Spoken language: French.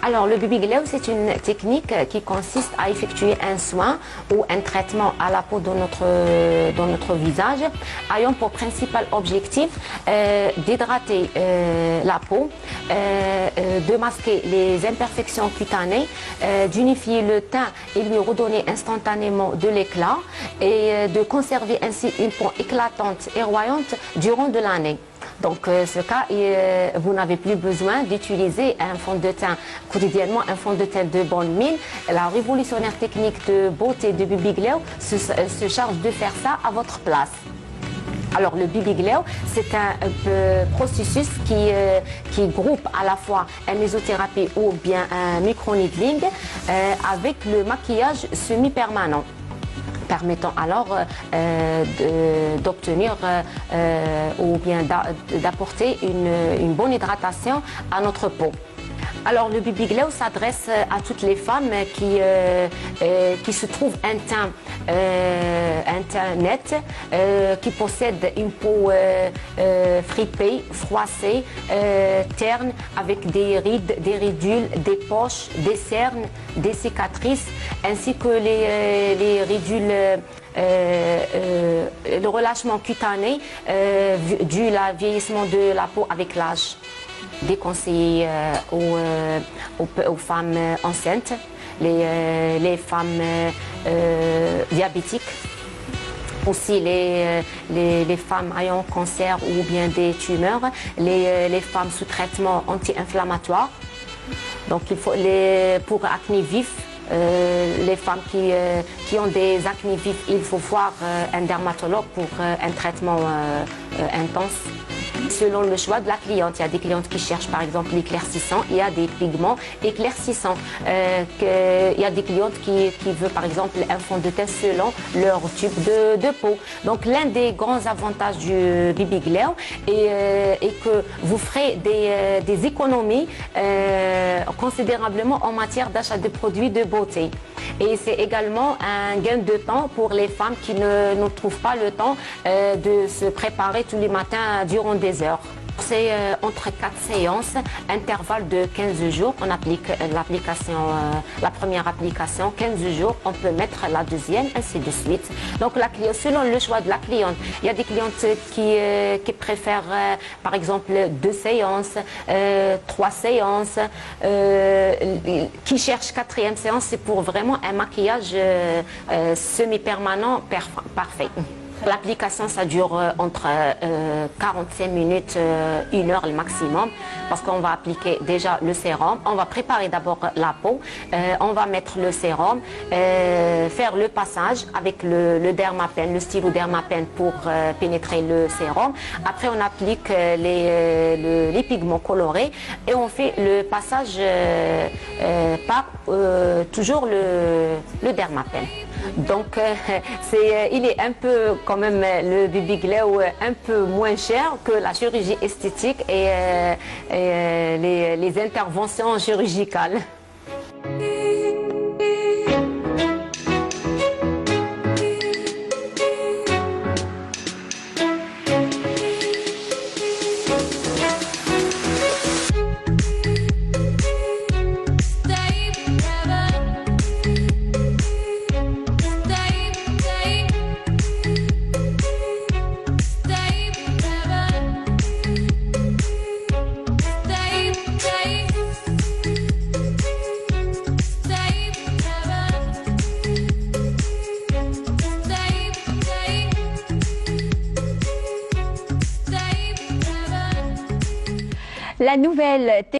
Alors, le baby glow, c'est une technique qui consiste à effectuer un soin ou un traitement à la peau de notre visage, ayant pour principal objectif d'hydrater la peau, de masquer les imperfections cutanées, d'unifier le teint et lui redonner instantanément de l'éclat et de conserver ainsi une peau éclatante et royante durant de l'année. Donc, ce cas, vous n'avez plus besoin d'utiliser un fond de teint quotidiennement, un fond de teint de bonne mine. La révolutionnaire technique de beauté de Baby Glow se charge de faire ça à votre place. Alors, le Baby Glow, c'est un processus qui groupe à la fois une mésothérapie ou bien un micro-needling avec le maquillage semi-permanent, permettant alors d'obtenir ou bien d'apporter une bonne hydratation à notre peau. Alors, le Baby Glow s'adresse à toutes les femmes qui se trouvent un teint net, qui possèdent une peau fripée, froissée, terne, avec des rides, des ridules, des poches, des cernes, des cicatrices, ainsi que les ridules, le relâchement cutané dû au vieillissement de la peau avec l'âge. Déconseillé aux femmes enceintes, les femmes diabétiques, aussi les femmes ayant cancer ou bien des tumeurs, les femmes sous traitement anti-inflammatoire. Donc il faut pour acné vif, les femmes qui ont des acné vifs, il faut voir un dermatologue pour un traitement intense. Selon le choix de la cliente, il y a des clientes qui cherchent par exemple l'éclaircissant, il y a des pigments éclaircissants. Il y a des clientes qui veulent par exemple un fond de teint selon leur type de peau. Donc l'un des grands avantages du Baby Glow est que vous ferez des économies considérablement en matière d'achat de produits de beauté. Et c'est également un gain de temps pour les femmes qui ne trouvent pas le temps de se préparer tous les matins durant des heures. C'est entre 4 séances, intervalle de 15 jours. On applique l'application, la première application, 15 jours, on peut mettre la deuxième, ainsi de suite. Donc, selon le choix de la cliente, il y a des clientes qui préfèrent, par exemple, 2 séances, 3 séances, qui cherchent 4e séance, c'est pour vraiment un maquillage semi-permanent parfait. L'application, ça dure entre 45 minutes, 1 heure le maximum, parce qu'on va appliquer déjà le sérum. On va préparer d'abord la peau, on va mettre le sérum, faire le passage avec le dermapen, le stylo dermapen pour pénétrer le sérum. Après, on applique les pigments colorés et on fait le passage par toujours le dermapen. Donc, il est un peu, quand même, le Baby Glow un peu moins cher que la chirurgie esthétique et les interventions chirurgicales. La nouvelle